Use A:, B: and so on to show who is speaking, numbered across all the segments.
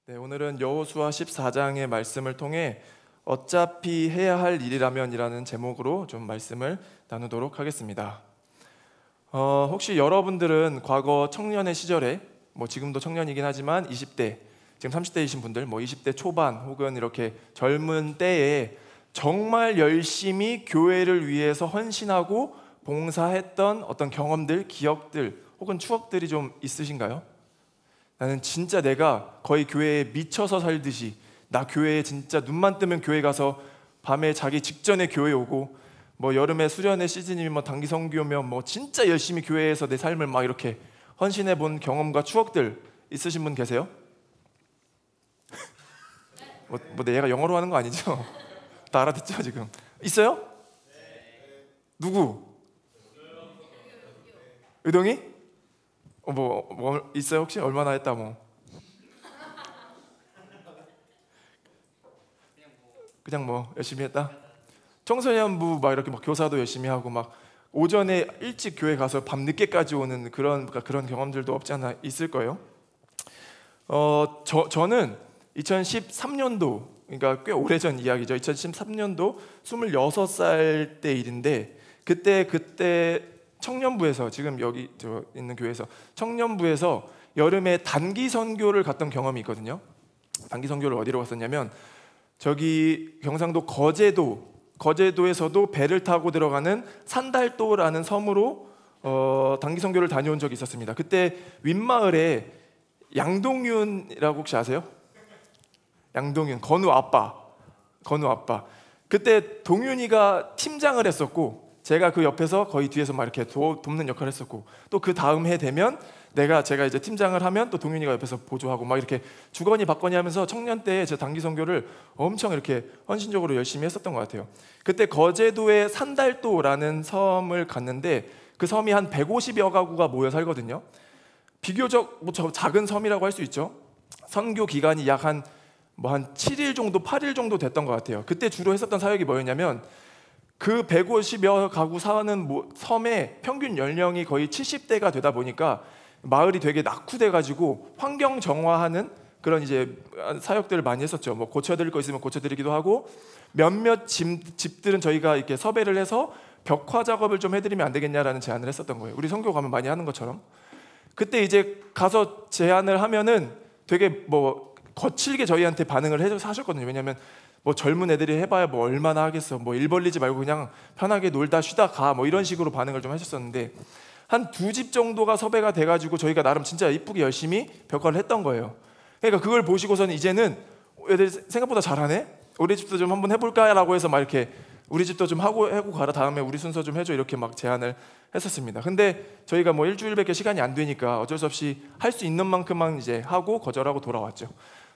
A: 네, 오늘은 여호수아 14장의 말씀을 통해 어차피 해야 할 일이라면이라는 제목으로 좀 말씀을 나누도록 하겠습니다. 혹시 여러분들은 과거 청년의 시절에 지금도 청년이긴 하지만 20대, 지금 30대이신 분들 20대 초반 혹은 이렇게 젊은 때에 정말 열심히 교회를 위해서 헌신하고 봉사했던 어떤 경험들, 기억들 혹은 추억들이 좀 있으신가요? 나는 진짜 내가 거의 교회에 미쳐서 살듯이 나 교회에 진짜 눈만 뜨면 교회 가서 밤에 자기 직전에 교회 오고 여름에 수련회 시즌이면 단기 선교면 진짜 열심히 교회에서 내 삶을 막 이렇게 헌신해 본 경험과 추억들 있으신 분 계세요? 얘가 영어로 하는 거 아니죠? 다 알아듣죠 지금? 있어요? 누구? 의동이? 있어요 혹시? 얼마나 했다 그냥 열심히 했다? 청소년부 이렇게 교사도 열심히 하고 오전에 일찍 교회 가서 밤 늦게까지 오는 그런 경험들도 없지 않아 있을 거예요. 저는 2013년도, 그러니까 꽤 오래전 이야기죠. 2013년도 26살 때 일인데 그때 청년부에서, 지금 여기 있는 교회에서 청년부에서 여름에 단기 선교를 갔던 경험이 있거든요. 단기 선교를 어디로 갔었냐면 저기 경상도 거제도에서도 배를 타고 들어가는 산달도라는 섬으로 단기 선교를 다녀온 적이 있었습니다. 그때 윗마을에 양동윤이라고 혹시 아세요? 양동윤, 건우 아빠. 그때 동윤이가 팀장을 했었고 제가 그 옆에서 거의 뒤에서 이렇게 돕는 역할을 했었고, 또 그 다음 해 되면 제가 이제 팀장을 하면 또 동윤이가 옆에서 보조하고 이렇게 주거니 받거니 하면서 청년 때 제 단기 선교를 엄청 이렇게 헌신적으로 열심히 했었던 것 같아요. 그때 거제도의 산달도라는 섬을 갔는데 그 섬이 한 150여 가구가 모여 살거든요. 비교적 작은 섬이라고 할 수 있죠. 선교 기간이 약 한 7일 정도, 8일 정도 됐던 것 같아요. 그때 주로 했었던 사역이 뭐였냐면 그 150여 가구 사는 섬의 평균 연령이 거의 70대가 되다 보니까 마을이 되게 낙후돼가지고 환경 정화하는 그런 이제 사역들을 많이 했었죠. 고쳐드릴 거 있으면 고쳐드리기도 하고, 몇몇 집들은 저희가 이렇게 섭외를 해서 벽화 작업을 좀 해드리면 안 되겠냐라는 제안을 했었던 거예요. 우리 선교 가면 많이 하는 것처럼. 그때 이제 가서 제안을 하면은 되게 거칠게 저희한테 반응을 해서 하셨거든요. 왜냐하면 젊은 애들이 해봐야 얼마나 하겠어, 일 벌리지 말고 그냥 편하게 놀다 쉬다 가, 이런 식으로 반응을 좀 하셨었는데 한 2집 정도가 섭외가 돼가지고 저희가 나름 진짜 이쁘게 열심히 벽화를 했던 거예요. 그러니까 그걸 보시고서는 이제는 애들 생각보다 잘하네? 우리 집도 좀 한번 해볼까? 라고 해서 이렇게 우리 집도 좀 하고 가라, 다음에 우리 순서 좀 해줘, 이렇게 제안을 했었습니다. 근데 저희가 일주일밖에 시간이 안 되니까 어쩔 수 없이 할 수 있는 만큼만 이제 하고 거절하고 돌아왔죠.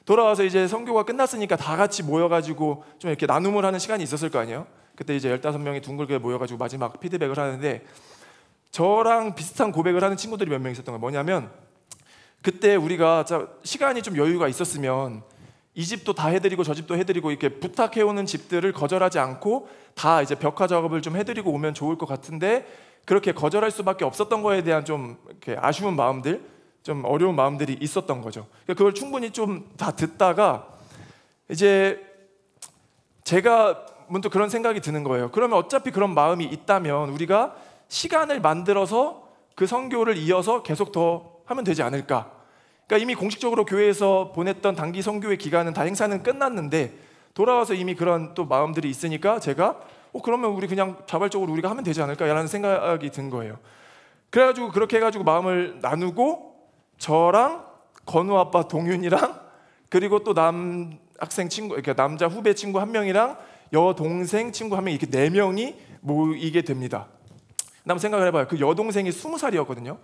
A: 돌아와서 이제 선교가 끝났으니까 다 같이 모여가지고 좀 이렇게 나눔을 하는 시간이 있었을 거 아니에요. 그때 이제 15명이 둥글게 모여가지고 마지막 피드백을 하는데 저랑 비슷한 고백을 하는 친구들이 몇 명 있었던 거예요. 뭐냐면 그때 우리가 시간이 좀 여유가 있었으면 이 집도 다 해드리고 저 집도 해드리고 이렇게 부탁해오는 집들을 거절하지 않고 다 이제 벽화 작업을 좀 해드리고 오면 좋을 것 같은데 그렇게 거절할 수밖에 없었던 거에 대한 좀 이렇게 아쉬운 마음들, 좀 어려운 마음들이 있었던 거죠. 그걸 충분히 좀 다 듣다가 이제 제가 문득 그런 생각이 드는 거예요. 그러면 어차피 그런 마음이 있다면 우리가 시간을 만들어서 그 선교를 이어서 계속 더 하면 되지 않을까. 그러니까 이미 공식적으로 교회에서 보냈던 단기 선교의 기간은 다 행사는 끝났는데 돌아와서 이미 그런 또 마음들이 있으니까 제가 그러면 우리 그냥 자발적으로 우리가 하면 되지 않을까라는 생각이 든 거예요. 그래가지고 그렇게 해가지고 마음을 나누고 저랑 건우 아빠 동윤이랑 그리고 또 남학생 친구, 그러니까 남자 후배 친구 한 명이랑 여동생 친구 한 명, 이렇게 4명이 모이게 됩니다. 한번 생각을 해봐요. 그 여동생이 20살이었거든요.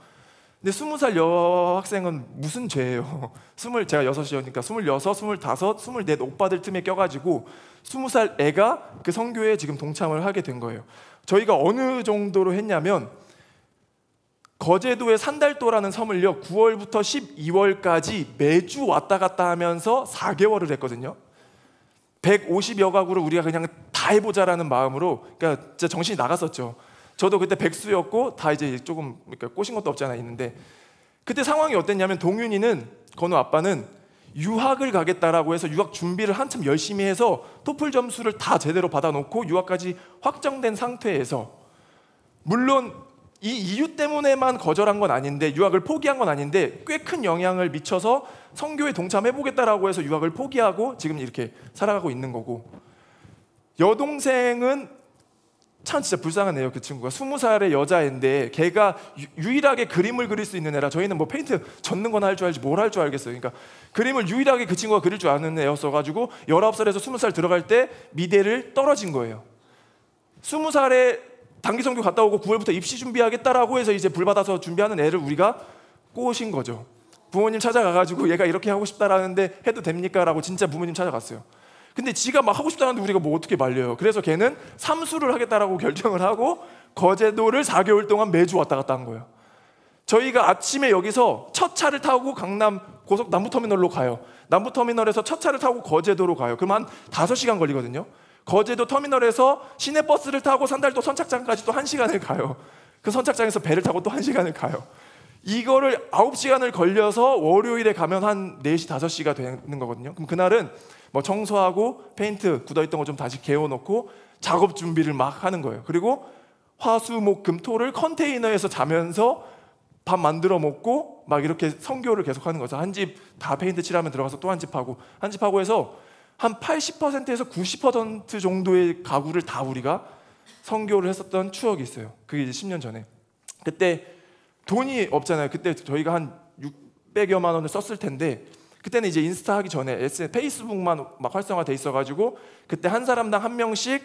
A: 근데 20살 여학생은 무슨 죄예요? 제가 6이니까 26, 25, 24 오빠들 틈에 껴가지고 20살 애가 그 선교에 지금 동참을 하게 된 거예요. 저희가 어느 정도로 했냐면 거제도의 산달도라는 섬을요 9월부터 12월까지 매주 왔다 갔다 하면서 4개월을 했거든요. 150여 가구를 우리가 그냥 다 해보자라는 마음으로, 그러니까 진짜 정신이 나갔었죠. 저도 그때 백수였고 다 이제 조금 꼬신 것도 없지 않아 있는데 그때 상황이 어땠냐면 동윤이는, 건우 아빠는 유학을 가겠다라고 해서 유학 준비를 한참 열심히 해서 토플 점수를 다 제대로 받아놓고 유학까지 확정된 상태에서, 물론 이 이유 때문에만 거절한 건 아닌데, 유학을 포기한 건 아닌데 꽤 큰 영향을 미쳐서 선교에 동참해보겠다라고 해서 유학을 포기하고 지금 이렇게 살아가고 있는 거고, 여동생은 참 진짜 불쌍하네요. 그 친구가 20살의 여자인데 걔가 유일하게 그림을 그릴 수 있는 애라, 저희는 뭐 페인트 젓는 거나 할 줄 알지 뭘 할 줄 알겠어요. 그러니까 그림을 유일하게 그 친구가 그릴 줄 아는 애였어가지고 19살에서 20살 들어갈 때 미대를 떨어진 거예요. 20살에 단기 선교 갔다 오고 9월부터 입시 준비하겠다라고 해서 이제 불받아서 준비하는 애를 우리가 꼬신 거죠. 부모님 찾아가가지고 얘가 이렇게 하고 싶다라는데 해도 됩니까? 라고 진짜 부모님 찾아갔어요. 근데 지가 막 하고 싶다는데 우리가 뭐 어떻게 말려요. 그래서 걔는 삼수를 하겠다라고 결정을 하고 거제도를 4개월 동안 매주 왔다 갔다 한 거예요. 저희가 아침에 여기서 첫 차를 타고 강남 고속 남부터미널로 가요. 남부터미널에서 첫 차를 타고 거제도로 가요. 그럼 한 5시간 걸리거든요. 거제도 터미널에서 시내버스를 타고 산달도 선착장까지 또 1시간을 가요. 그 선착장에서 배를 타고 또 1시간을 가요. 이거를 9시간을 걸려서 월요일에 가면 한 4시, 5시가 되는 거거든요. 그럼 그날은 뭐 청소하고 페인트 굳어있던 거 좀 다시 개워놓고 작업 준비를 막 하는 거예요. 그리고 화, 수, 목, 금, 토를 컨테이너에서 자면서 밥 만들어 먹고 막 이렇게 선교를 계속 하는 거죠. 한 집 다 페인트 칠하면 들어가서 또 한 집 하고 한 집 하고 해서 한 80%에서 90% 정도의 가구를 다 우리가 선교를 했었던 추억이 있어요. 그게 이제 10년 전에. 그때 돈이 없잖아요. 그때 저희가 한 600여만 원을 썼을 텐데, 그때는 이제 인스타 하기 전에 페이스북만 막 활성화돼 있어가지고 그때 한 사람당 한 명씩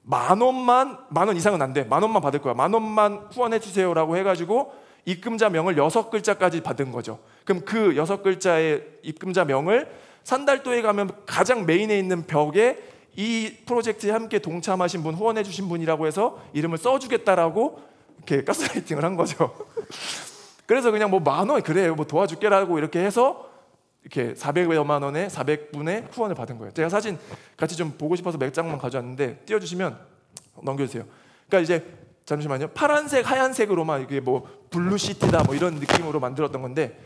A: 만 원 이상은 안 돼. 10,000원만 받을 거야. 10,000원만 후원해 주세요라고 해가지고 입금자 명을 6글자까지 받은 거죠. 그럼 그 6글자의 입금자 명을 산달도에 가면 가장 메인에 있는 벽에 이 프로젝트에 함께 동참하신 분, 후원해 주신 분이라고 해서 이름을 써주겠다라고 이렇게 가스라이팅을 한 거죠. 그래서 그냥 뭐 10,000원 그래 뭐 도와줄게라고 이렇게 해서 이렇게 400여만 원에 400분의 후원을 받은 거예요. 제가 사진 같이 좀 보고 싶어서 몇 장만 가져왔는데 띄워주시면 넘겨주세요. 그러니까 이제 잠시만요. 파란색, 하얀색으로만 이게 뭐 블루시티다 뭐 이런 느낌으로 만들었던 건데,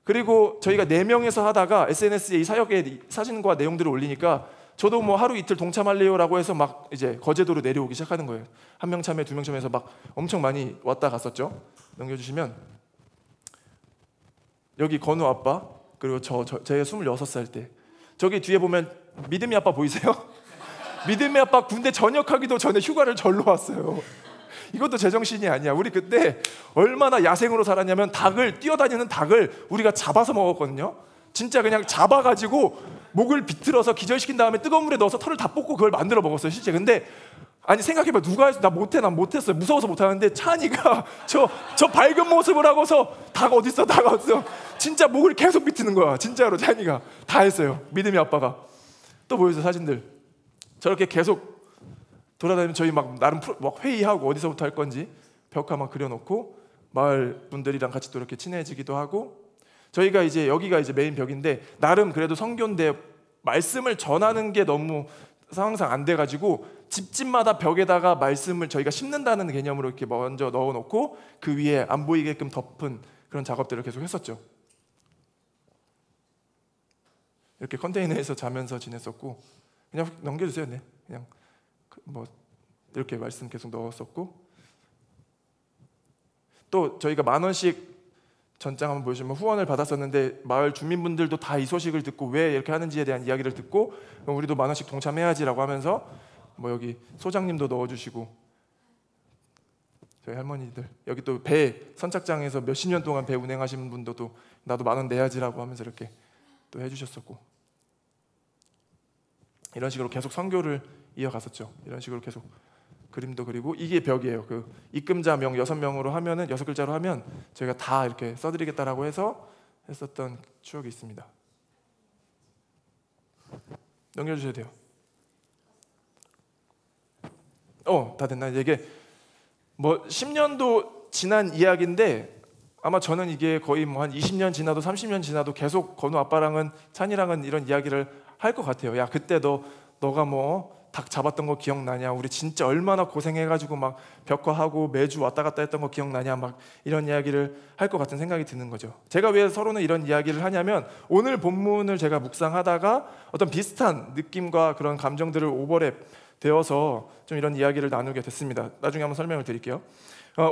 A: 그리고 저희가 4명에서 하다가 SNS에 이 사역의 사진과 내용들을 올리니까 저도 뭐 하루 이틀 동참할래요라고 해서 막 이제 거제도로 내려오기 시작하는 거예요. 1명 참여, 2명 참여해서 막 엄청 많이 왔다 갔었죠. 넘겨주시면 여기 건우 아빠, 그리고 제가 26살 때 저기 뒤에 보면 믿음이 아빠 보이세요? 믿음이 아빠 군대 전역하기도 전에 휴가를 절로 왔어요. 이것도 제정신이 아니야. 우리 그때 얼마나 야생으로 살았냐면 뛰어다니는 닭을 우리가 잡아서 먹었거든요. 진짜 그냥 잡아가지고 목을 비틀어서 기절시킨 다음에 뜨거운 물에 넣어서 털을 다 뽑고 그걸 만들어 먹었어요, 실제. 근데 아니 생각해봐, 누가 해서 난 못했어요. 무서워서 못하는데 찬이가 저 밝은 모습을 하고서 닭 어딨어 진짜 목을 계속 비트는 거야. 진짜로 찬이가 다 했어요. 믿음이 아빠가. 또 보여줘 사진들. 저렇게 계속 돌아다니면 저희 막 나름 막 회의하고 어디서부터 할 건지 벽화 막 그려놓고 마을 분들이랑 같이 또 이렇게 친해지기도 하고, 저희가 이제 여기가 이제 메인 벽인데 나름 그래도 선교인데 말씀을 전하는 게 너무 상황상 안 돼가지고 집집마다 벽에다가 말씀을 저희가 심는다는 개념으로 이렇게 먼저 넣어놓고 그 위에 안 보이게끔 덮은 그런 작업들을 계속 했었죠. 이렇게 컨테이너에서 자면서 지냈었고, 그냥 넘겨주세요. 네, 그냥 뭐 이렇게 말씀 계속 넣었었고, 또 저희가 10,000원씩 전장 한번 보여주시면 후원을 받았었는데 마을 주민분들도 다 이 소식을 듣고 왜 이렇게 하는지에 대한 이야기를 듣고 그럼 우리도 10,000원씩 동참해야지라고 하면서 뭐 여기 소장님도 넣어주시고, 저희 할머니들 여기 또 배 선착장에서 몇십 년 동안 배 운행하신 분도 또 나도 10,000원 내야지라고 하면서 이렇게 또 해주셨었고, 이런 식으로 계속 선교를 이어갔었죠. 이런 식으로 계속 그림도 그리고, 이게 벽이에요. 그 입금자 명 6명으로 하면은 6글자로 하면 저희가 다 이렇게 써드리겠다라고 해서 했었던 추억이 있습니다. 넘겨주셔야 돼요. 다 됐나? 이게 뭐 10년도 지난 이야기인데 아마 저는 이게 거의 뭐 한 20년 지나도 30년 지나도 계속 건우 아빠랑은 찬이랑은 이런 이야기를 할 것 같아요. 야 그때 너가 뭐 닭 잡았던 거 기억나냐? 우리 진짜 얼마나 고생해가지고 막 벽화하고 매주 왔다 갔다 했던 거 기억나냐? 막 이런 이야기를 할 것 같은 생각이 드는 거죠. 제가 왜 서로는 이런 이야기를 하냐면 오늘 본문을 제가 묵상하다가 어떤 비슷한 느낌과 그런 감정들을 오버랩 되어서 좀 이런 이야기를 나누게 됐습니다. 나중에 한번 설명을 드릴게요.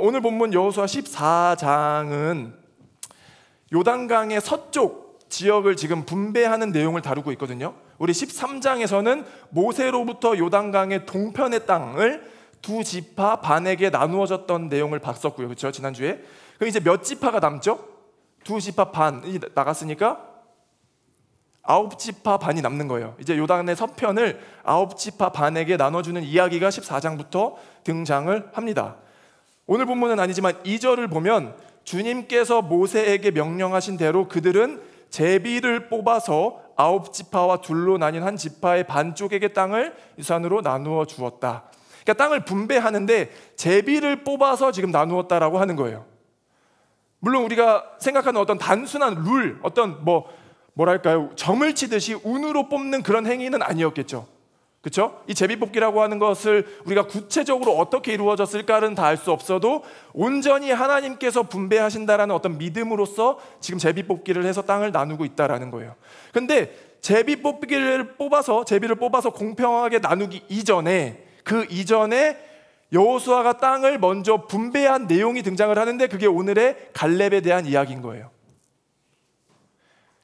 A: 오늘 본문 여호수아 14장은 요단강의 서쪽 지역을 지금 분배하는 내용을 다루고 있거든요. 우리 13장에서는 모세로부터 요단강의 동편의 땅을 두 지파 반에게 나누어졌던 내용을 봤었고요. 그렇죠? 지난주에. 그럼 이제 몇 지파가 남죠? 두 지파 반이 나갔으니까 9지파 반이 남는 거예요. 이제 요단의 서편을 9지파 반에게 나눠주는 이야기가 14장부터 등장을 합니다. 오늘 본문은 아니지만 2절을 보면 주님께서 모세에게 명령하신 대로 그들은 제비를 뽑아서 9지파와 둘로 나뉜 한 지파의 반쪽에게 땅을 유산으로 나누어 주었다. 그러니까 땅을 분배하는데 제비를 뽑아서 지금 나누었다라고 하는 거예요. 물론 우리가 생각하는 어떤 단순한 룰, 어떤 뭐랄까요, 점을 치듯이 운으로 뽑는 그런 행위는 아니었겠죠. 그렇죠? 이 제비뽑기라고 하는 것을 우리가 구체적으로 어떻게 이루어졌을까는 다 알 수 없어도 온전히 하나님께서 분배하신다라는 어떤 믿음으로써 지금 제비뽑기를 해서 땅을 나누고 있다라는 거예요. 근데 제비를 뽑아서 공평하게 나누기 이전에, 그 이전에 여호수아가 땅을 먼저 분배한 내용이 등장을 하는데 그게 오늘의 갈렙에 대한 이야기인 거예요.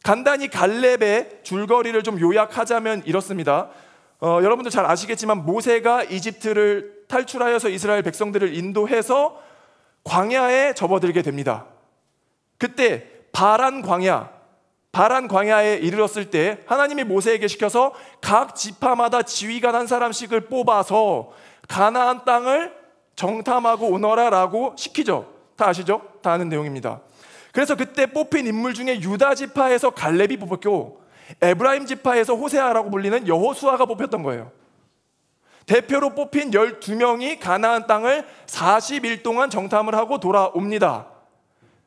A: 간단히 갈렙의 줄거리를 좀 요약하자면 이렇습니다. 여러분들 잘 아시겠지만 모세가 이집트를 탈출하여서 이스라엘 백성들을 인도해서 광야에 접어들게 됩니다. 그때 바란 광야에 이르렀을 때 하나님이 모세에게 시켜서 각 지파마다 지휘관 한 사람씩을 뽑아서 가나안 땅을 정탐하고 오너라라고 시키죠. 다 아시죠? 다 아는 내용입니다. 그래서 그때 뽑힌 인물 중에 유다 지파에서 갈렙이 뽑혔고 에브라임 지파에서 호세아라고 불리는 여호수아가 뽑혔던 거예요. 대표로 뽑힌 12명이 가나안 땅을 40일 동안 정탐을 하고 돌아옵니다.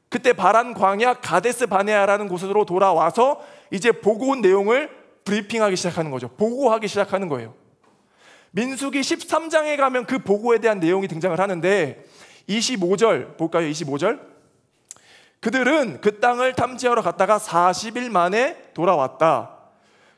A: 그때 바란 광야 가데스 바네아라는 곳으로 돌아와서 이제 보고 온 내용을 브리핑하기 시작하는 거죠. 보고하기 시작하는 거예요. 민수기 13장에 가면 그 보고에 대한 내용이 등장을 하는데 25절 볼까요? 25절. 그들은 그 땅을 탐지하러 갔다가 40일 만에 돌아왔다.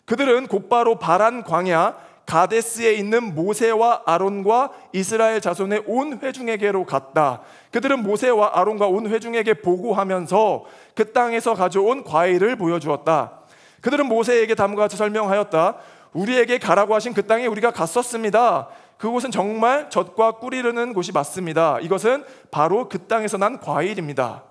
A: 그들은 곧바로 바란 광야 가데스에 있는 모세와 아론과 이스라엘 자손의 온 회중에게로 갔다. 그들은 모세와 아론과 온 회중에게 보고하면서 그 땅에서 가져온 과일을 보여주었다. 그들은 모세에게 다음과 같이 설명하였다. 우리에게 가라고 하신 그 땅에 우리가 갔었습니다. 그곳은 정말 젖과 꿀이 흐르는 곳이 맞습니다. 이것은 바로 그 땅에서 난 과일입니다.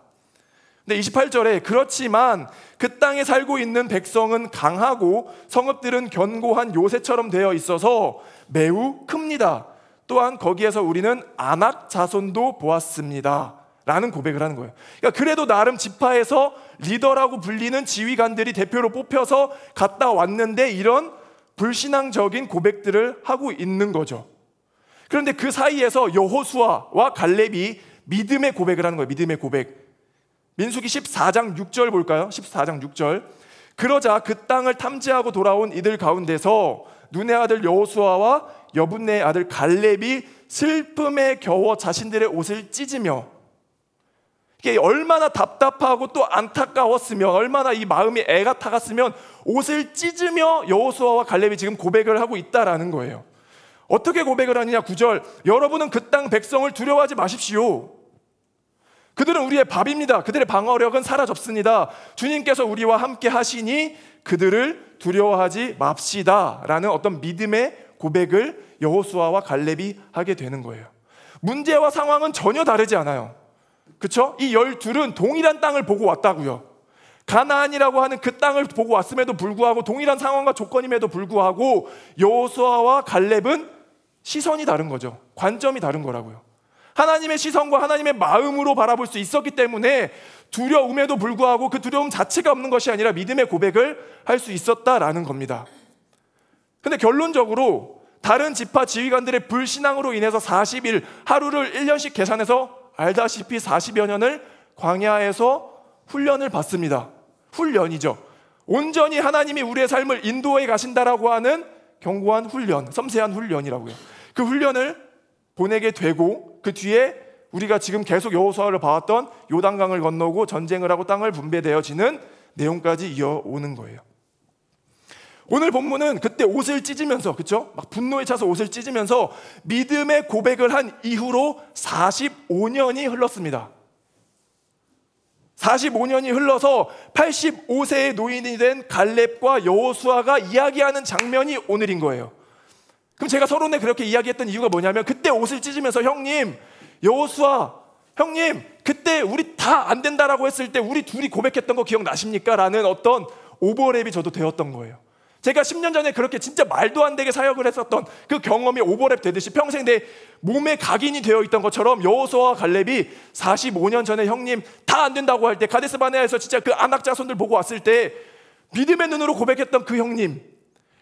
A: 근데 28절에 그렇지만 그 땅에 살고 있는 백성은 강하고 성읍들은 견고한 요새처럼 되어 있어서 매우 큽니다. 또한 거기에서 우리는 아낙 자손도 보았습니다. 라는 고백을 하는 거예요. 그러니까 그래도 나름 지파에서 리더라고 불리는 지휘관들이 대표로 뽑혀서 갔다 왔는데 이런 불신앙적인 고백들을 하고 있는 거죠. 그런데 그 사이에서 여호수아와 갈렙이 믿음의 고백을 하는 거예요. 믿음의 고백. 민수기 14장 6절 볼까요? 14장 6절. 그러자 그 땅을 탐지하고 돌아온 이들 가운데서 눈의 아들 여호수아와 여분네의 아들 갈렙이 슬픔에 겨워 자신들의 옷을 찢으며, 이게 얼마나 답답하고 또 안타까웠으면, 얼마나 이 마음이 애가 타갔으면 옷을 찢으며 여호수아와 갈렙이 지금 고백을 하고 있다라는 거예요. 어떻게 고백을 하느냐? 9절. 여러분은 그 땅 백성을 두려워하지 마십시오. 그들은 우리의 밥입니다. 그들의 방어력은 사라졌습니다. 주님께서 우리와 함께 하시니 그들을 두려워하지 맙시다. 라는 어떤 믿음의 고백을 여호수아와 갈렙이 하게 되는 거예요. 문제와 상황은 전혀 다르지 않아요. 그렇죠? 이 12은 동일한 땅을 보고 왔다고요. 가나안이라고 하는 그 땅을 보고 왔음에도 불구하고, 동일한 상황과 조건임에도 불구하고 여호수아와 갈렙은 시선이 다른 거죠. 관점이 다른 거라고요. 하나님의 시선과 하나님의 마음으로 바라볼 수 있었기 때문에 두려움에도 불구하고 그 두려움 자체가 없는 것이 아니라 믿음의 고백을 할 수 있었다라는 겁니다. 근데 결론적으로 다른 지파 지휘관들의 불신앙으로 인해서 40일, 하루를 1년씩 계산해서 알다시피 40여 년을 광야에서 훈련을 받습니다. 훈련이죠. 온전히 하나님이 우리의 삶을 인도해 가신다라고 하는 견고한 훈련, 섬세한 훈련이라고요. 그 훈련을 보내게 되고 그 뒤에 우리가 지금 계속 여호수아를 봐왔던 요단강을 건너고 전쟁을 하고 땅을 분배되어지는 내용까지 이어오는 거예요. 오늘 본문은 그때 옷을 찢으면서, 그렇죠? 막 분노에 차서 옷을 찢으면서 믿음의 고백을 한 이후로 45년이 흘렀습니다. 45년이 흘러서 85세의 노인이 된 갈렙과 여호수아가 이야기하는 장면이 오늘인 거예요. 그럼 제가 서론에 그렇게 이야기했던 이유가 뭐냐면, 그때 옷을 찢으면서 형님, 여호수아 형님, 그때 우리 다 안 된다라고 했을 때 우리 둘이 고백했던 거 기억나십니까? 라는 어떤 오버랩이 저도 되었던 거예요. 제가 10년 전에 그렇게 진짜 말도 안 되게 사역을 했었던 그 경험이 오버랩 되듯이 평생 내 몸에 각인이 되어 있던 것처럼 여호수아와 갈렙이 45년 전에 형님 다 안 된다고 할 때 가데스 바네아에서 진짜 그 안악 자손들 보고 왔을 때 믿음의 눈으로 고백했던 그 형님,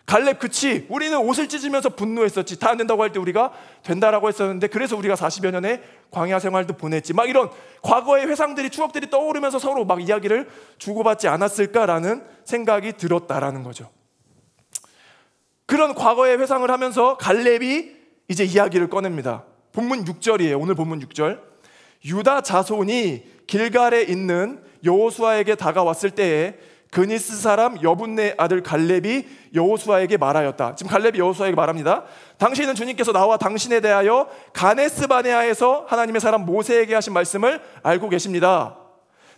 A: 갈렙, 그치, 우리는 옷을 찢으면서 분노했었지. 다 안 된다고 할 때 우리가 된다라고 했었는데 그래서 우리가 40여 년의 광야 생활도 보냈지. 막 이런 과거의 회상들이, 추억들이 떠오르면서 서로 막 이야기를 주고받지 않았을까라는 생각이 들었다라는 거죠. 그런 과거의 회상을 하면서 갈렙이 이제 이야기를 꺼냅니다. 본문 6절이에요. 오늘 본문 6절. 유다 자손이 길갈에 있는 여호수아에게 다가왔을 때에 그니스 사람 여분네 아들 갈렙이 여호수아에게 말하였다. 지금 갈렙이 여호수아에게 말합니다. 당신은 주님께서 나와 당신에 대하여 가데스 바네아에서 하나님의 사람 모세에게 하신 말씀을 알고 계십니다.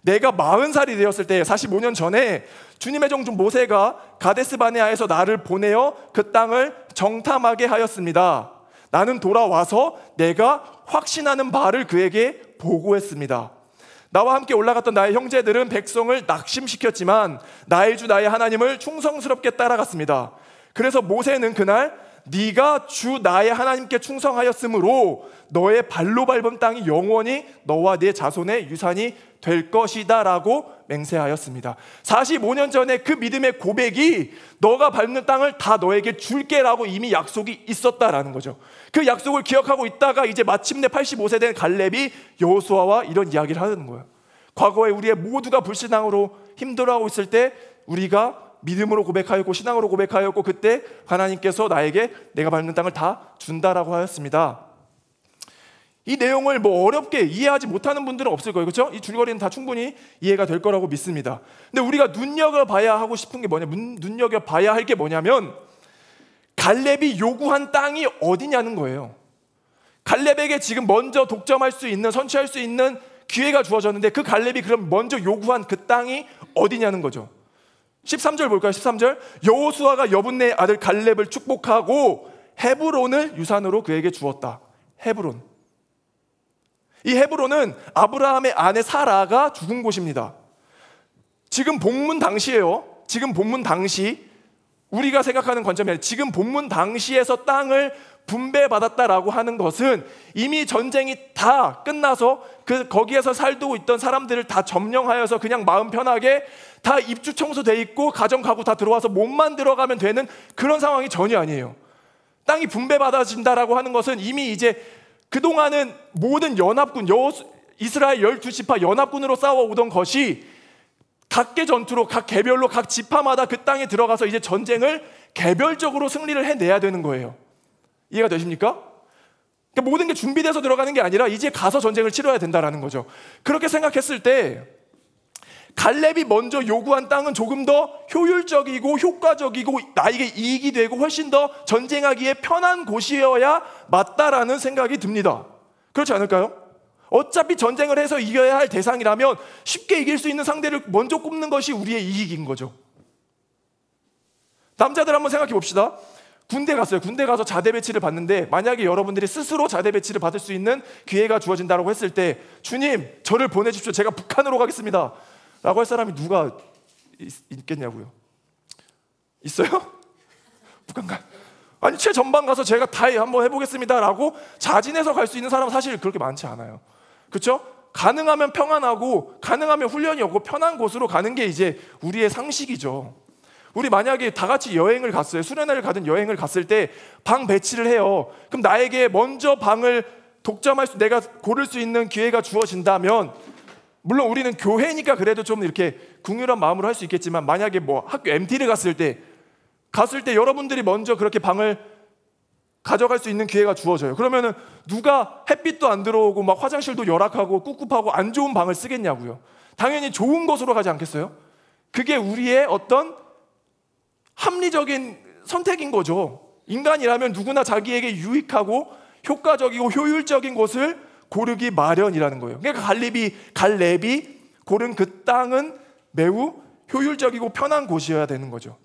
A: 내가 40살이 되었을 때 45년 전에 주님의 종주 모세가 가데스 바네아에서 나를 보내어 그 땅을 정탐하게 하였습니다. 나는 돌아와서 내가 확신하는 바를 그에게 보고했습니다. 나와 함께 올라갔던 나의 형제들은 백성을 낙심시켰지만 나의 주 나의 하나님을 충성스럽게 따라갔습니다. 그래서 모세는 그날 네가 주 나의 하나님께 충성하였으므로 너의 발로 밟은 땅이 영원히 너와 네 자손의 유산이 될 것이다 라고 맹세하였습니다. 45년 전에 그 믿음의 고백이 너가 밟는 땅을 다 너에게 줄게 라고 이미 약속이 있었다라는 거죠. 그 약속을 기억하고 있다가 이제 마침내 85세 된 갈렙이 여호수아와 이런 이야기를 하는 거예요. 과거에 우리의 모두가 불신앙으로 힘들어하고 있을 때 우리가 믿음으로 고백하였고 신앙으로 고백하였고 그때 하나님께서 나에게 내가 밟는 땅을 다 준다라고 하였습니다. 이 내용을 뭐 어렵게 이해하지 못하는 분들은 없을 거예요. 그렇죠? 이 줄거리는 다 충분히 이해가 될 거라고 믿습니다. 근데 우리가 눈여겨봐야 하고 싶은 게 눈여겨봐야 할 게 뭐냐면 갈렙이 요구한 땅이 어디냐는 거예요. 갈렙에게 지금 먼저 독점할 수 있는, 선취할 수 있는 기회가 주어졌는데 그 갈렙이 그럼 먼저 요구한 그 땅이 어디냐는 거죠. 13절 볼까요? 13절. 여호수아가 여분네 아들 갈렙을 축복하고 헤브론을 유산으로 그에게 주었다. 헤브론. 이 헤브론은 아브라함의 아내 사라가 죽은 곳입니다. 지금 본문 당시에요. 지금 본문 당시 우리가 생각하는 관점이 아니라 지금 본문 당시에서 땅을 분배받았다라고 하는 것은 이미 전쟁이 다 끝나서 거기에서 살고 있던 사람들을 다 점령하여서 그냥 마음 편하게 다 입주 청소돼 있고 가정 가구 다 들어와서 몸만 들어가면 되는 그런 상황이 전혀 아니에요. 땅이 분배받아진다라고 하는 것은 이미 이제 그동안은 모든 연합군, 이스라엘 12지파 연합군으로 싸워오던 것이 각계 전투로 각 개별로 각 지파마다 그 땅에 들어가서 이제 전쟁을 개별적으로 승리를 해내야 되는 거예요. 이해가 되십니까? 그러니까 모든 게 준비돼서 들어가는 게 아니라 이제 가서 전쟁을 치러야 된다는 거죠. 그렇게 생각했을 때 갈렙이 먼저 요구한 땅은 조금 더 효율적이고 효과적이고 나에게 이익이 되고 훨씬 더 전쟁하기에 편한 곳이어야 맞다라는 생각이 듭니다. 그렇지 않을까요? 어차피 전쟁을 해서 이겨야 할 대상이라면 쉽게 이길 수 있는 상대를 먼저 꼽는 것이 우리의 이익인 거죠. 남자들 한번 생각해 봅시다. 군대 갔어요. 군대 가서 자대 배치를 받는데 만약에 여러분들이 스스로 자대 배치를 받을 수 있는 기회가 주어진다고 했을 때 주님 저를 보내십시오. 제가 북한으로 가겠습니다 라고 할 사람이 누가 있겠냐고요. 있어요? 북한 가? 아니 최전방 가서 제가 다 한번 해보겠습니다 라고 자진해서 갈 수 있는 사람은 사실 그렇게 많지 않아요. 그렇죠? 가능하면 평안하고 가능하면 훈련이 없고 편한 곳으로 가는 게 이제 우리의 상식이죠. 우리 만약에 다 같이 여행을 갔어요. 수련회를 가든 여행을 갔을 때 방 배치를 해요. 그럼 나에게 먼저 방을 내가 고를 수 있는 기회가 주어진다면 물론 우리는 교회니까 그래도 좀 이렇게 긍휼한 마음으로 할 수 있겠지만 만약에 뭐 학교 MT를 갔을 때 갔을 때 여러분들이 먼저 그렇게 방을 가져갈 수 있는 기회가 주어져요. 그러면은 누가 햇빛도 안 들어오고 막 화장실도 열악하고 꿉꿉하고 안 좋은 방을 쓰겠냐고요. 당연히 좋은 곳으로 가지 않겠어요? 그게 우리의 어떤 합리적인 선택인 거죠. 인간이라면 누구나 자기에게 유익하고 효과적이고 효율적인 곳을 고르기 마련이라는 거예요. 그러니까 갈렙이 고른 그 땅은 매우 효율적이고 편한 곳이어야 되는 거죠.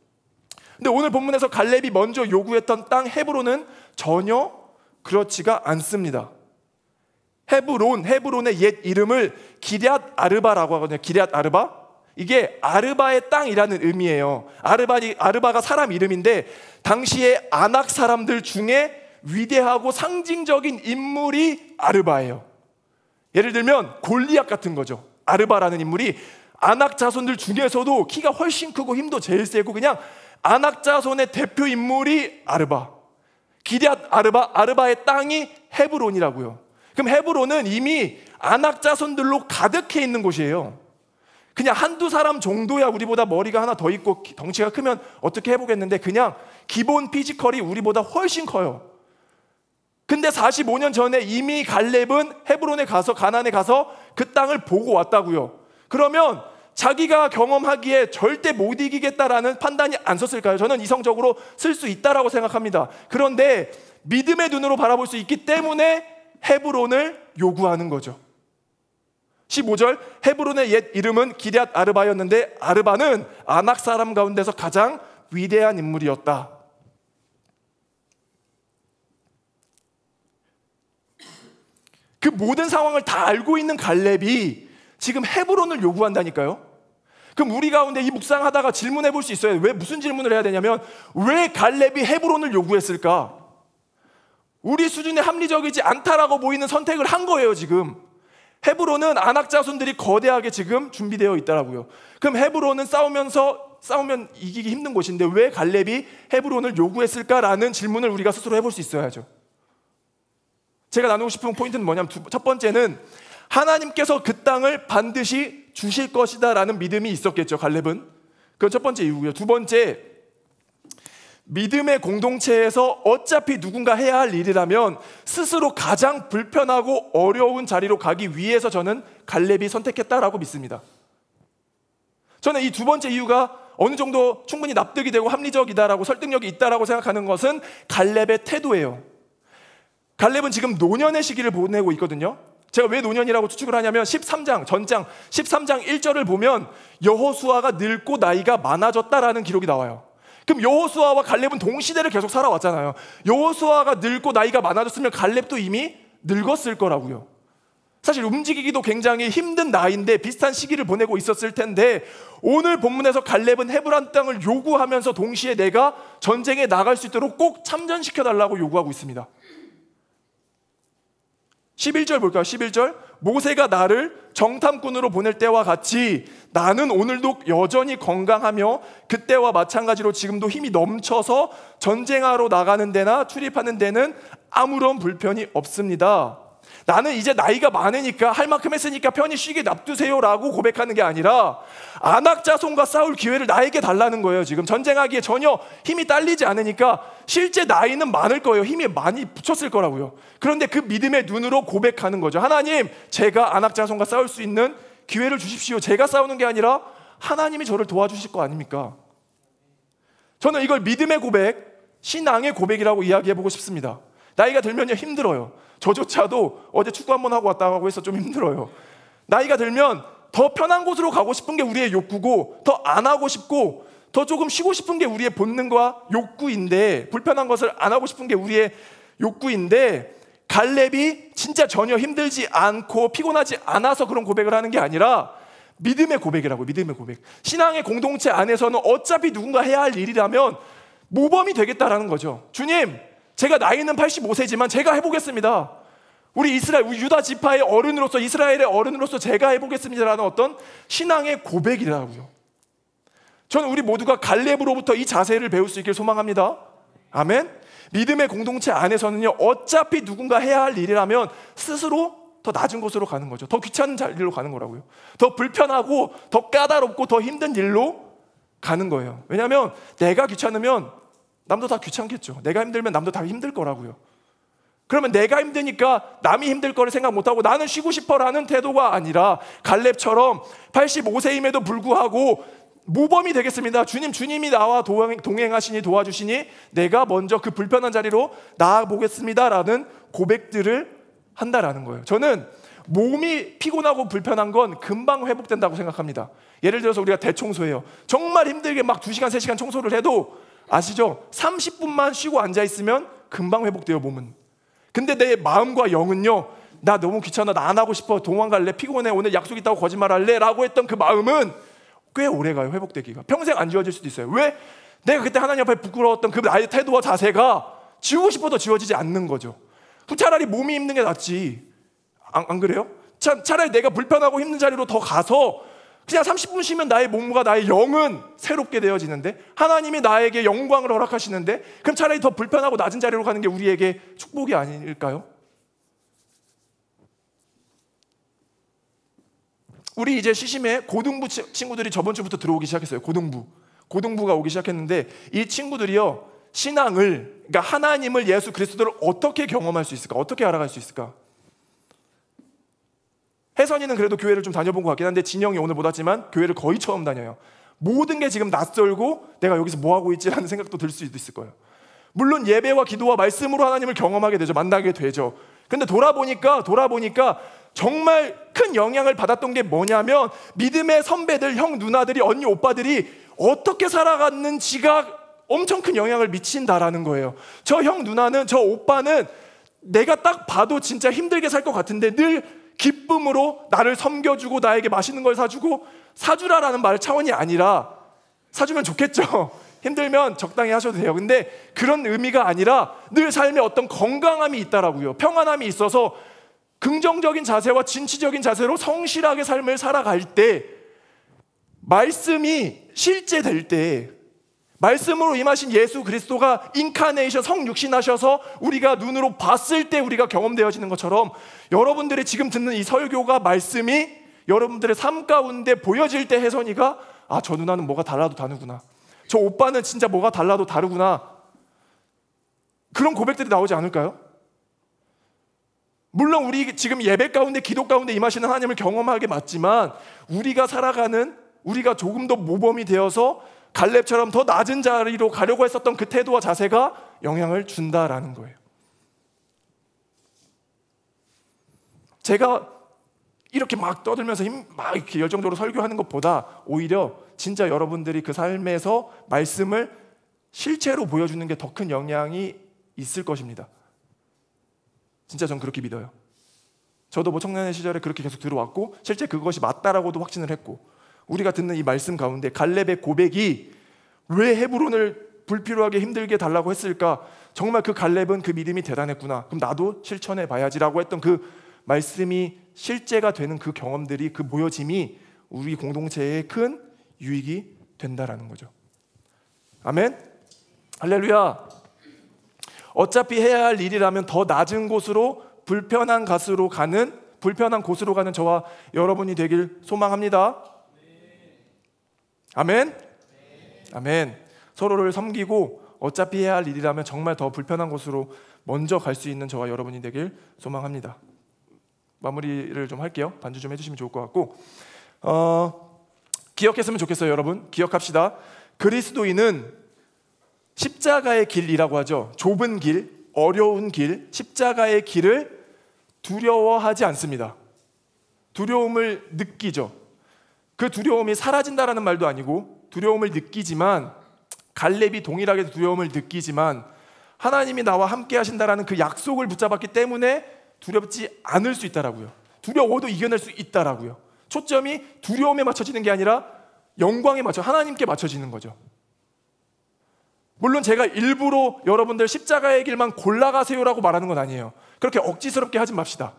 A: 근데 오늘 본문에서 갈렙이 먼저 요구했던 땅 헤브론은 전혀 그렇지가 않습니다. 헤브론의 옛 이름을 기럇 아르바라고 하거든요. 기럇 아르바. 이게 아르바의 땅이라는 의미예요. 아르바가 사람 이름인데 당시에 아낙 사람들 중에 위대하고 상징적인 인물이 아르바예요. 예를 들면 골리앗 같은 거죠. 아르바라는 인물이 아낙 자손들 중에서도 키가 훨씬 크고 힘도 제일 세고 그냥 아낙 자손의 대표 인물이 아르바. 기럇 아르바의 땅이 헤브론이라고요. 그럼 헤브론은 이미 아낙 자손들로 가득해 있는 곳이에요. 그냥 한두 사람 정도야 우리보다 머리가 하나 더 있고 덩치가 크면 어떻게 해보겠는데 그냥 기본 피지컬이 우리보다 훨씬 커요. 근데 45년 전에 이미 갈렙은 헤브론에 가서 가나안에 가서 그 땅을 보고 왔다고요. 그러면 자기가 경험하기에 절대 못 이기겠다라는 판단이 안 섰을까요? 저는 이성적으로 쓸 수 있다라고 생각합니다. 그런데 믿음의 눈으로 바라볼 수 있기 때문에 헤브론을 요구하는 거죠. 15절 헤브론의 옛 이름은 기럇 아르바였는데 아르바는 아낙 사람 가운데서 가장 위대한 인물이었다. 그 모든 상황을 다 알고 있는 갈렙이 지금 헤브론을 요구한다니까요. 그럼 우리 가운데 이 묵상하다가 질문해 볼 수 있어요. 왜 무슨 질문을 해야 되냐면 왜 갈렙이 헤브론을 요구했을까? 우리 수준에 합리적이지 않다라고 보이는 선택을 한 거예요. 지금 헤브론은 아낙 자손들이 거대하게 지금 준비되어 있더라고요. 그럼 헤브론은 싸우면 이기기 힘든 곳인데 왜 갈렙이 헤브론을 요구했을까라는 질문을 우리가 스스로 해볼 수 있어야죠. 제가 나누고 싶은 포인트는 뭐냐면 첫 번째는 하나님께서 그 땅을 반드시 주실 것이다 라는 믿음이 있었겠죠. 갈렙은. 그건 첫 번째 이유고요. 두 번째, 믿음의 공동체에서 어차피 누군가 해야 할 일이라면 스스로 가장 불편하고 어려운 자리로 가기 위해서 저는 갈렙이 선택했다라고 믿습니다. 저는 이 두 번째 이유가 어느 정도 충분히 납득이 되고 합리적이다라고 설득력이 있다라고 생각하는 것은 갈렙의 태도예요. 갈렙은 지금 노년의 시기를 보내고 있거든요. 제가 왜 노년이라고 추측을 하냐면 13장 1절을 보면 여호수아가 늙고 나이가 많아졌다라는 기록이 나와요. 그럼 여호수아와 갈렙은 동시대를 계속 살아왔잖아요. 여호수아가 늙고 나이가 많아졌으면 갈렙도 이미 늙었을 거라고요. 사실 움직이기도 굉장히 힘든 나이인데 비슷한 시기를 보내고 있었을 텐데 오늘 본문에서 갈렙은 헤브론 땅을 요구하면서 동시에 내가 전쟁에 나갈 수 있도록 꼭 참전시켜달라고 요구하고 있습니다. 11절 볼까요? 11절 모세가 나를 정탐꾼으로 보낼 때와 같이 나는 오늘도 여전히 건강하며 그때와 마찬가지로 지금도 힘이 넘쳐서 전쟁하러 나가는 데나 출입하는 데는 아무런 불편이 없습니다. 나는 이제 나이가 많으니까 할 만큼 했으니까 편히 쉬게 놔두세요라고 고백하는 게 아니라 아낙 자손과 싸울 기회를 나에게 달라는 거예요. 지금 전쟁하기에 전혀 힘이 딸리지 않으니까 실제 나이는 많을 거예요. 힘이 많이 붙였을 거라고요. 그런데 그 믿음의 눈으로 고백하는 거죠. 하나님, 제가 아낙 자손과 싸울 수 있는 기회를 주십시오. 제가 싸우는 게 아니라 하나님이 저를 도와주실 거 아닙니까? 저는 이걸 믿음의 고백, 신앙의 고백이라고 이야기해보고 싶습니다. 나이가 들면요 힘들어요. 저조차도 어제 축구 한번 하고 왔다고 해서 좀 힘들어요. 나이가 들면 더 편한 곳으로 가고 싶은 게 우리의 욕구고 더 안 하고 싶고 더 조금 쉬고 싶은 게 우리의 본능과 욕구인데 불편한 것을 안 하고 싶은 게 우리의 욕구인데 갈렙이 진짜 전혀 힘들지 않고 피곤하지 않아서 그런 고백을 하는 게 아니라 믿음의 고백이라고. 믿음의 고백. 신앙의 공동체 안에서는 어차피 누군가 해야 할 일이라면 모범이 되겠다라는 거죠. 주님, 제가 나이는 85세지만 제가 해보겠습니다. 우리 유다 지파의 어른으로서 이스라엘의 어른으로서 제가 해보겠습니다라는 어떤 신앙의 고백이라고요. 저는 우리 모두가 갈렙으로부터 이 자세를 배울 수 있길 소망합니다. 아멘. 믿음의 공동체 안에서는요 어차피 누군가 해야 할 일이라면 스스로 더 낮은 곳으로 가는 거죠. 더 귀찮은 일로 가는 거라고요. 더 불편하고 더 까다롭고 더 힘든 일로 가는 거예요. 왜냐하면 내가 귀찮으면 남도 다 귀찮겠죠. 내가 힘들면 남도 다 힘들 거라고요. 그러면 내가 힘드니까 남이 힘들 거를 생각 못하고 나는 쉬고 싶어라는 태도가 아니라 갈렙처럼 85세임에도 불구하고 모범이 되겠습니다. 주님이 나와 동행하시니 도와주시니 내가 먼저 그 불편한 자리로 나아보겠습니다라는 고백들을 한다라는 거예요. 저는 몸이 피곤하고 불편한 건 금방 회복된다고 생각합니다. 예를 들어서 우리가 대청소해요. 정말 힘들게 막 2시간, 3시간 청소를 해도 아시죠? 30분만 쉬고 앉아있으면 금방 회복돼요, 몸은. 근데 내 마음과 영은요, 나 너무 귀찮아, 나 안 하고 싶어, 도망갈래, 피곤해, 오늘 약속 있다고 거짓말할래 라고 했던 그 마음은 꽤 오래가요. 회복되기가. 평생 안 지워질 수도 있어요. 왜? 내가 그때 하나님 앞에 부끄러웠던 그 나의 태도와 자세가 지우고 싶어도 지워지지 않는 거죠. 차라리 몸이 힘든 게 낫지. 안 그래요? 차라리 내가 불편하고 힘든 자리로 더 가서 그냥 30분 쉬면 나의 몸과 나의 영은 새롭게 되어지는데, 하나님이 나에게 영광을 허락하시는데, 그럼 차라리 더 불편하고 낮은 자리로 가는 게 우리에게 축복이 아닐까요? 우리 이제 시심에 고등부 친구들이 저번 주부터 들어오기 시작했어요. 고등부가 오기 시작했는데, 이 친구들이요, 신앙을, 그러니까 하나님을, 예수 그리스도를 어떻게 경험할 수 있을까? 어떻게 알아갈 수 있을까? 혜선이는 그래도 교회를 좀 다녀본 것 같긴 한데, 진영이 오늘 못 왔지만 교회를 거의 처음 다녀요. 모든 게 지금 낯설고 내가 여기서 뭐 하고 있지라는 생각도 들 수도 있을 거예요. 물론 예배와 기도와 말씀으로 하나님을 경험하게 되죠. 만나게 되죠. 근데 돌아보니까 정말 큰 영향을 받았던 게 뭐냐면, 믿음의 선배들, 형 누나들이, 언니 오빠들이 어떻게 살아갔는지가 엄청 큰 영향을 미친다라는 거예요. 저 형 누나는, 저 오빠는 내가 딱 봐도 진짜 힘들게 살 것 같은데 늘 기쁨으로 나를 섬겨주고 나에게 맛있는 걸 사주라라는 말 차원이 아니라, 사주면 좋겠죠. 힘들면 적당히 하셔도 돼요. 근데 그런 의미가 아니라 늘 삶에 어떤 건강함이 있다라고요. 평안함이 있어서 긍정적인 자세와 진취적인 자세로 성실하게 삶을 살아갈 때, 말씀이 실제될 때, 말씀으로 임하신 예수 그리스도가 인카네이션, 성육신하셔서 우리가 눈으로 봤을 때 우리가 경험되어지는 것처럼, 여러분들이 지금 듣는 이 설교가, 말씀이 여러분들의 삶 가운데 보여질 때 혜선이가, 아, 저 누나는 뭐가 달라도 다르구나, 저 오빠는 진짜 뭐가 달라도 다르구나, 그런 고백들이 나오지 않을까요? 물론 우리 지금 예배 가운데, 기도 가운데 임하시는 하나님을 경험하게 맞지만, 우리가 조금 더 모범이 되어서 갈렙처럼 더 낮은 자리로 가려고 했었던 그 태도와 자세가 영향을 준다라는 거예요. 제가 이렇게 막 떠들면서 막 이렇게 열정적으로 설교하는 것보다 오히려 진짜 여러분들이 그 삶에서 말씀을 실체로 보여주는 게 더 큰 영향이 있을 것입니다. 진짜 전 그렇게 믿어요. 저도 뭐 청년의 시절에 그렇게 계속 들어왔고, 실제 그것이 맞다라고도 확신을 했고, 우리가 듣는 이 말씀 가운데 갈렙의 고백이 왜 헤브론을 불필요하게 힘들게 달라고 했을까? 정말 그 갈렙은 그 믿음이 대단했구나, 그럼 나도 실천해 봐야지라고 했던 그 말씀이 실제가 되는 그 경험들이, 그 모여짐이 우리 공동체에 큰 유익이 된다라는 거죠. 아멘? 할렐루야. 어차피 해야 할 일이라면 더 낮은 곳으로, 불편한 곳으로 가는 저와 여러분이 되길 소망합니다. 아멘? 아멘. 서로를 섬기고 어차피 해야 할 일이라면 정말 더 불편한 곳으로 먼저 갈 수 있는 저와 여러분이 되길 소망합니다. 마무리를 좀 할게요. 반주 좀 해주시면 좋을 것 같고, 기억했으면 좋겠어요. 여러분, 기억합시다. 그리스도인은 십자가의 길이라고 하죠. 좁은 길, 어려운 길, 십자가의 길을 두려워하지 않습니다. 두려움을 느끼죠. 그 두려움이 사라진다라는 말도 아니고, 두려움을 느끼지만, 갈렙이 동일하게 두려움을 느끼지만 하나님이 나와 함께 하신다라는 그 약속을 붙잡았기 때문에 두렵지 않을 수 있다라고요. 두려워도 이겨낼 수 있다라고요. 초점이 두려움에 맞춰지는 게 아니라 영광에 하나님께 맞춰지는 거죠. 물론 제가 일부러 여러분들 십자가의 길만 골라가세요라고 말하는 건 아니에요. 그렇게 억지스럽게 하지 맙시다.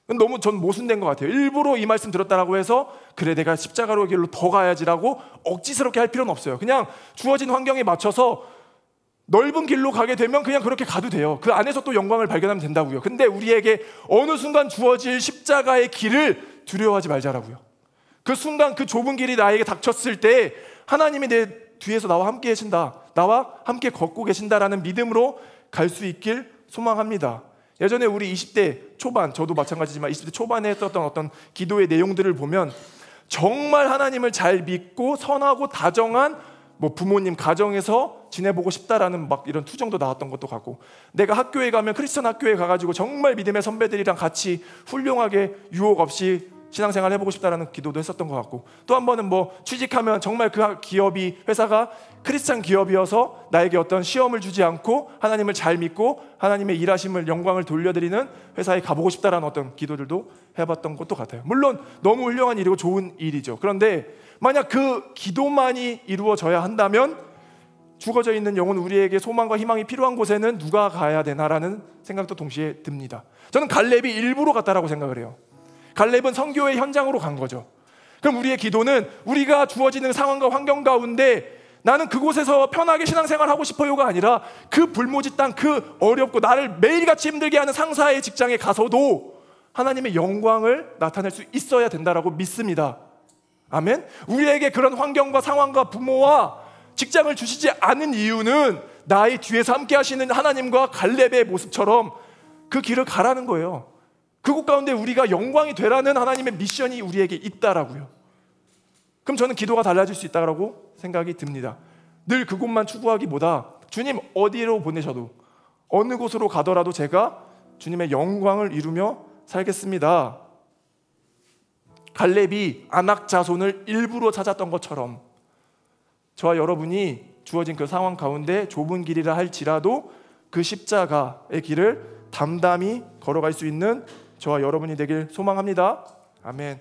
A: 너무 전 모순된 것 같아요. 일부러 이 말씀 들었다라고 해서 그래 내가 십자가로 길로 더 가야지라고 억지스럽게 할 필요는 없어요. 그냥 주어진 환경에 맞춰서 넓은 길로 가게 되면 그냥 그렇게 가도 돼요. 그 안에서 또 영광을 발견하면 된다고요. 근데 우리에게 어느 순간 주어질 십자가의 길을 두려워하지 말자라고요. 그 순간 그 좁은 길이 나에게 닥쳤을 때 하나님이 내 뒤에서 나와 함께 계신다, 나와 함께 걷고 계신다라는 믿음으로 갈 수 있길 소망합니다. 예전에 우리 20대 초반, 저도 마찬가지지만 20대 초반에 했었던 어떤 기도의 내용들을 보면 정말 하나님을 잘 믿고 선하고 다정한 부모님 가정에서 지내보고 싶다라는 막 이런 투정도 나왔던 것도 같고, 내가 학교에 가면 크리스천 학교에 가가지고 정말 믿음의 선배들이랑 같이 훌륭하게 유혹 없이 신앙생활 해보고 싶다라는 기도도 했었던 것 같고, 또 한 번은 취직하면 정말 그 기업이, 회사가 크리스찬 기업이어서 나에게 어떤 시험을 주지 않고 하나님을 잘 믿고 하나님의 일하심을, 영광을 돌려드리는 회사에 가보고 싶다라는 어떤 기도들도 해봤던 것도 같아요. 물론 너무 훌륭한 일이고 좋은 일이죠. 그런데 만약 그 기도만이 이루어져야 한다면 죽어져 있는 영혼, 우리에게 소망과 희망이 필요한 곳에는 누가 가야 되나라는 생각도 동시에 듭니다. 저는 갈렙이 일부러 갔다라고 생각을 해요. 갈렙은 선교의 현장으로 간 거죠. 그럼 우리의 기도는 우리가 주어지는 상황과 환경 가운데 나는 그곳에서 편하게 신앙생활하고 싶어요가 아니라 그 불모지 땅, 그 어렵고 나를 매일같이 힘들게 하는 상사의 직장에 가서도 하나님의 영광을 나타낼 수 있어야 된다라고 믿습니다. 아멘. 우리에게 그런 환경과 상황과 부모와 직장을 주시지 않은 이유는 나의 뒤에서 함께 하시는 하나님과 갈렙의 모습처럼 그 길을 가라는 거예요. 그곳 가운데 우리가 영광이 되라는 하나님의 미션이 우리에게 있다라고요. 그럼 저는 기도가 달라질 수 있다고 생각이 듭니다. 늘 그곳만 추구하기보다 주님 어디로 보내셔도, 어느 곳으로 가더라도 제가 주님의 영광을 이루며 살겠습니다. 갈렙이 아낙 자손을 일부러 찾았던 것처럼 저와 여러분이 주어진 그 상황 가운데 좁은 길이라 할지라도 그 십자가의 길을 담담히 걸어갈 수 있는 저와 여러분이 되길 소망합니다. 아멘.